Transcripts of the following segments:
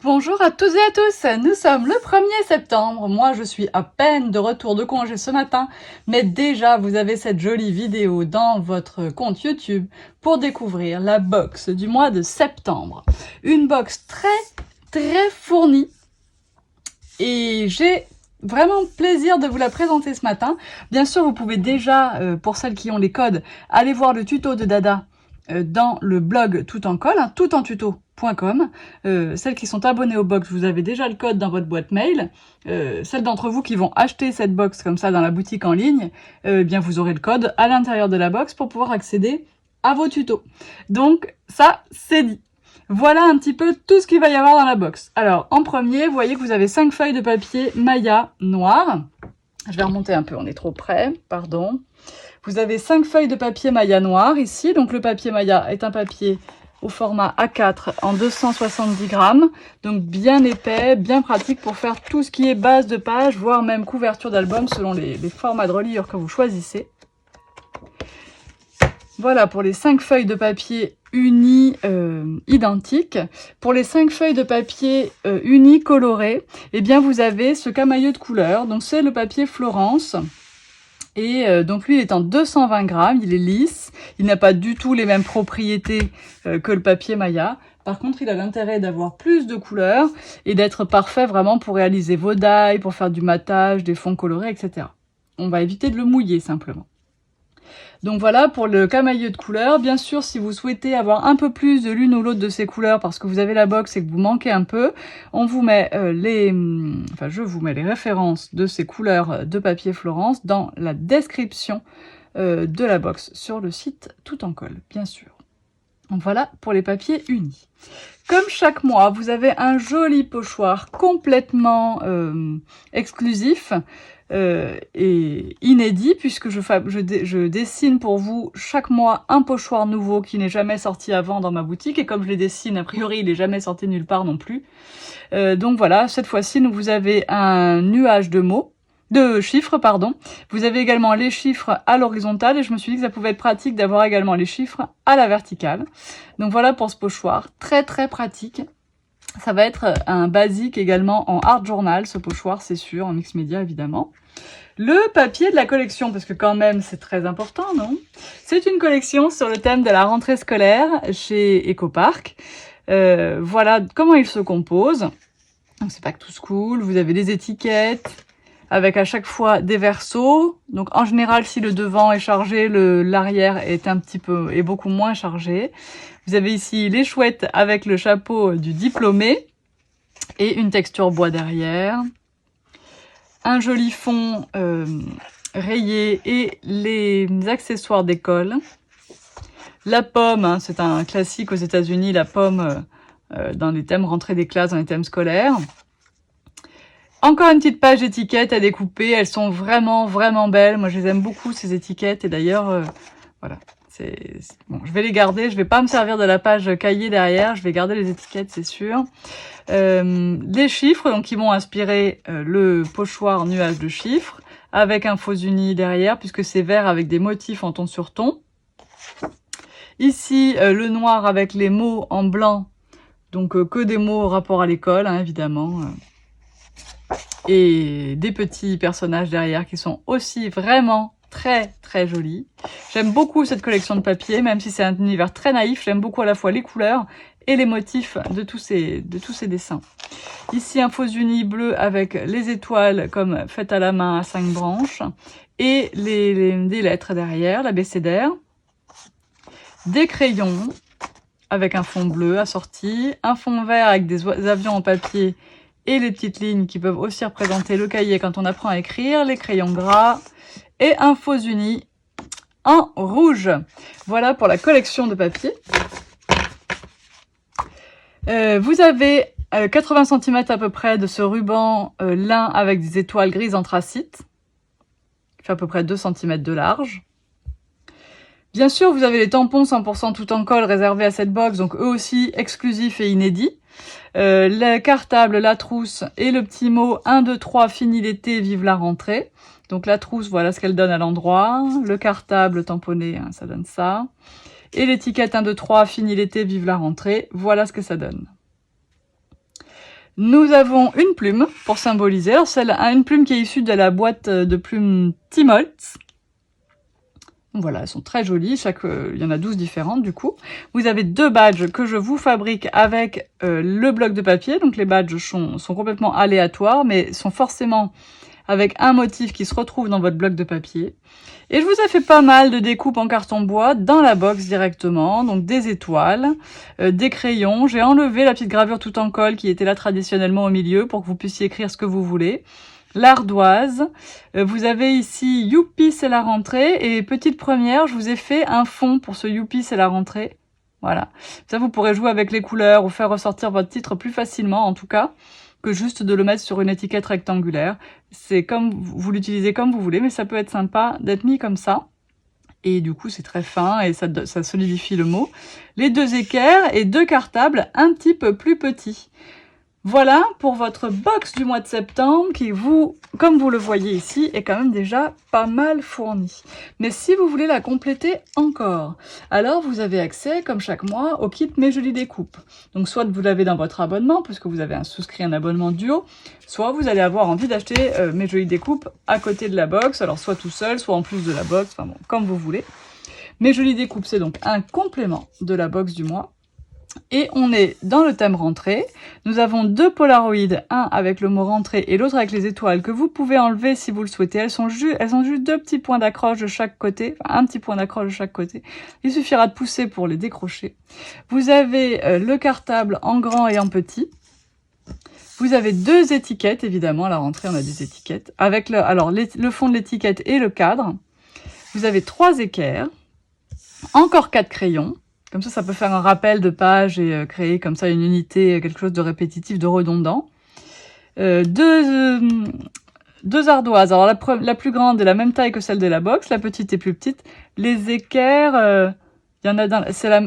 Bonjour à toutes et à tous, nous sommes le 1er septembre, moi je suis à peine de retour de congé ce matin, mais déjà vous avez cette jolie vidéo dans votre compte YouTube pour découvrir la box du mois de septembre. Une box très fournie et j'ai vraiment plaisir de vous la présenter ce matin. Bien sûr vous pouvez déjà, pour celles qui ont les codes, aller voir le tuto de Dada dans le blog tout en colle, toutentuto.com. Celles qui sont abonnées au box, vous avez déjà le code dans votre boîte mail. Celles d'entre vous qui vont acheter cette box comme ça dans la boutique en ligne, bien vous aurez le code à l'intérieur de la box pour pouvoir accéder à vos tutos. Donc ça, c'est dit. Voilà un petit peu tout ce qu'il va y avoir dans la box. Alors, en premier, vous voyez que vous avez 5 feuilles de papier Maya noir. Je vais remonter un peu, on est trop près, pardon. Vous avez 5 feuilles de papier Maya noir ici. Donc le papier Maya est un papier au format A4 en 270 grammes. Donc bien épais, bien pratique pour faire tout ce qui est base de page, voire même couverture d'album selon les formats de reliure que vous choisissez. Voilà pour les 5 feuilles de papier unies identiques. Pour les 5 feuilles de papier unies colorées, eh bien vous avez ce camailleux de couleur. Donc c'est le papier Florence. Et donc lui, il est en 220 grammes, il est lisse, il n'a pas du tout les mêmes propriétés que le papier Maya. Par contre, il a l'intérêt d'avoir plus de couleurs et d'être parfait vraiment pour réaliser vos die, pour faire du matage, des fonds colorés, etc. On va éviter de le mouiller simplement. Donc voilà pour le camailleux de couleurs. Bien sûr, si vous souhaitez avoir un peu plus de l'une ou l'autre de ces couleurs parce que vous avez la box et que vous manquez un peu, on vous met je vous mets les références de ces couleurs de papier Florence dans la description de la box sur le site tout en colle, bien sûr. Donc voilà pour les papiers unis. Comme chaque mois, vous avez un joli pochoir complètement exclusif et inédit puisque je dessine pour vous chaque mois un pochoir nouveau qui n'est jamais sorti avant dans ma boutique et comme je les dessine, a priori, il n'est jamais sorti nulle part non plus. Donc voilà, cette fois-ci, vous avez un nuage de chiffres, pardon. Vous avez également les chiffres à l'horizontale et je me suis dit que ça pouvait être pratique d'avoir également les chiffres à la verticale. Donc voilà pour ce pochoir, très pratique. Ça va être un basique également en art journal, ce pochoir, c'est sûr, en mix média évidemment. Le papier de la collection, parce que quand même c'est très important, non? C'est une collection sur le thème de la rentrée scolaire chez Ecopark. Voilà comment il se compose. Donc c'est Back to School, vous avez des étiquettes, avec à chaque fois des versos. Donc en général, si le devant est chargé, l'arrière est beaucoup moins chargé. Vous avez ici les chouettes avec le chapeau du diplômé et une texture bois derrière. Un joli fond rayé et les accessoires d'école. La pomme, hein, c'est un classique aux États-Unis, la pomme dans les thèmes rentrée des classes, dans les thèmes scolaires. Encore une petite page d'étiquettes à découper, elles sont vraiment belles. Moi, je les aime beaucoup, ces étiquettes. Et d'ailleurs, voilà, bon, je vais les garder. Je vais pas me servir de la page cahier derrière. Je vais garder les étiquettes, c'est sûr. Les chiffres, donc, qui vont inspirer le pochoir nuage de chiffres, avec un faux uni derrière, puisque c'est vert avec des motifs en ton sur ton. Ici, le noir avec les mots en blanc, donc que des mots au rapport à l'école, hein, évidemment. Et des petits personnages derrière qui sont aussi vraiment très jolis. J'aime beaucoup cette collection de papier, même si c'est un univers très naïf, j'aime beaucoup à la fois les couleurs et les motifs de tous ces dessins. Ici un faux uni bleu avec les étoiles comme faites à la main à 5 branches et des lettres derrière, l'abécédaire. Des crayons avec un fond bleu assorti, un fond vert avec des avions en papier et les petites lignes qui peuvent aussi représenter le cahier quand on apprend à écrire, les crayons gras et un faux uni en rouge. Voilà pour la collection de papier. Vous avez 80 cm à peu près de ce ruban lin avec des étoiles grises anthracite, qui fait à peu près 2 cm de large. Bien sûr, vous avez les tampons 100% tout en colle réservés à cette box, donc eux aussi exclusifs et inédits. Le cartable, la trousse et le petit mot 1, 2, 3, fini l'été, vive la rentrée. Donc la trousse, voilà ce qu'elle donne à l'endroit. Le cartable tamponné, hein, ça donne ça. Et l'étiquette 1, 2, 3, fini l'été, vive la rentrée, voilà ce que ça donne. Nous avons une plume pour symboliser. Alors, une plume qui est issue de la boîte de plumes Timoltz. Voilà, elles sont très jolies, il y en a 12 différentes du coup. Vous avez 2 badges que je vous fabrique avec le bloc de papier. Donc les badges sont complètement aléatoires, mais sont forcément avec un motif qui se retrouve dans votre bloc de papier. Et je vous ai fait pas mal de découpes en carton bois dans la box directement, donc des étoiles, des crayons. J'ai enlevé la petite gravure tout en colle qui était là traditionnellement au milieu pour que vous puissiez écrire ce que vous voulez. L'ardoise, vous avez ici Youpi c'est la rentrée, et petite première, je vous ai fait un fond pour ce Youpi c'est la rentrée. Voilà, ça vous pourrez jouer avec les couleurs ou faire ressortir votre titre plus facilement en tout cas, que juste de le mettre sur une étiquette rectangulaire. C'est comme vous l'utilisez comme vous voulez, mais ça peut être sympa d'être mis comme ça. Et du coup, c'est très fin et ça solidifie le mot. Les 2 équerres et 2 cartables un petit peu plus petits. Voilà pour votre box du mois de septembre qui, comme vous le voyez ici, est quand même déjà pas mal fournie. Mais si vous voulez la compléter encore, alors vous avez accès, comme chaque mois, au kit Mes Jolies Découpes. Donc soit vous l'avez dans votre abonnement, puisque vous avez souscrit un abonnement duo, soit vous allez avoir envie d'acheter Mes Jolies Découpes à côté de la box, alors soit tout seul, soit en plus de la box, enfin bon, comme vous voulez. Mes Jolies Découpes, c'est donc un complément de la box du mois. Et on est dans le thème rentrée. Nous avons 2 Polaroids, un avec le mot rentrée et l'autre avec les étoiles que vous pouvez enlever si vous le souhaitez. Elles ont juste 2 petits points d'accroche de chaque côté, enfin un petit point d'accroche de chaque côté. Il suffira de pousser pour les décrocher. Vous avez le cartable en grand et en petit. Vous avez 2 étiquettes, évidemment, à la rentrée on a des étiquettes, avec le fond de l'étiquette et le cadre. Vous avez 3 équerres, encore 4 crayons. Comme ça peut faire un rappel de page et créer comme ça une unité, quelque chose de répétitif, de redondant. 2 ardoises. Alors la plus grande est la même taille que celle de la box, la petite est plus petite. Les équerres, y en a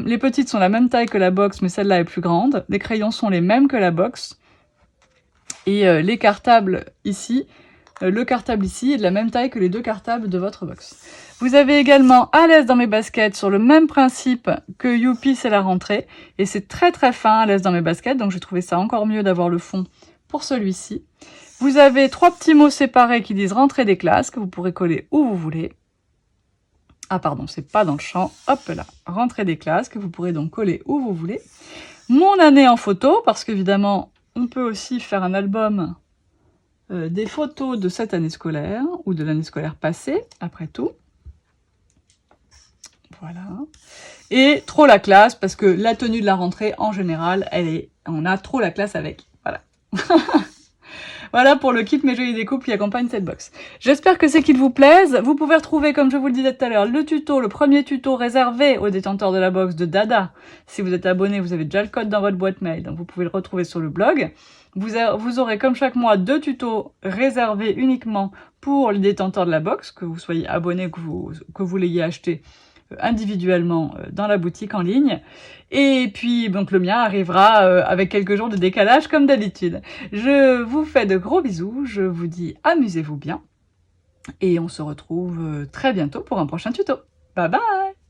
les petites sont la même taille que la box, mais celle-là est plus grande. Les crayons sont les mêmes que la box. Et les cartables ici, le cartable ici est de la même taille que les 2 cartables de votre box. Vous avez également À l'aise dans mes baskets sur le même principe que Youpi c'est la rentrée. Et c'est très très fin À l'aise dans mes baskets, donc j'ai trouvé ça encore mieux d'avoir le fond pour celui-ci. Vous avez 3 petits mots séparés qui disent rentrée des classes, que vous pourrez coller où vous voulez. Ah pardon, c'est pas dans le champ, hop là, rentrée des classes, que vous pourrez donc coller où vous voulez. Mon année en photo, parce qu'évidemment, on peut aussi faire un album des photos de cette année scolaire, ou de l'année scolaire passée, après tout. Voilà. Et trop la classe, parce que la tenue de la rentrée, en général, on a trop la classe avec. Voilà. Voilà pour le kit Mes Jolies Découpes qui accompagne cette box. J'espère que ces kits vous plaisent. Vous pouvez retrouver, comme je vous le disais tout à l'heure, le premier tuto réservé aux détenteurs de la box de Dada. Si vous êtes abonné, vous avez déjà le code dans votre boîte mail, donc vous pouvez le retrouver sur le blog. Vous aurez comme chaque mois 2 tutos réservés uniquement pour les détenteurs de la box, que vous soyez abonné, que vous l'ayez acheté individuellement dans la boutique en ligne. Et puis donc le mien arrivera avec quelques jours de décalage comme d'habitude. Je vous fais de gros bisous, je vous dis amusez-vous bien et on se retrouve très bientôt pour un prochain tuto. Bye bye!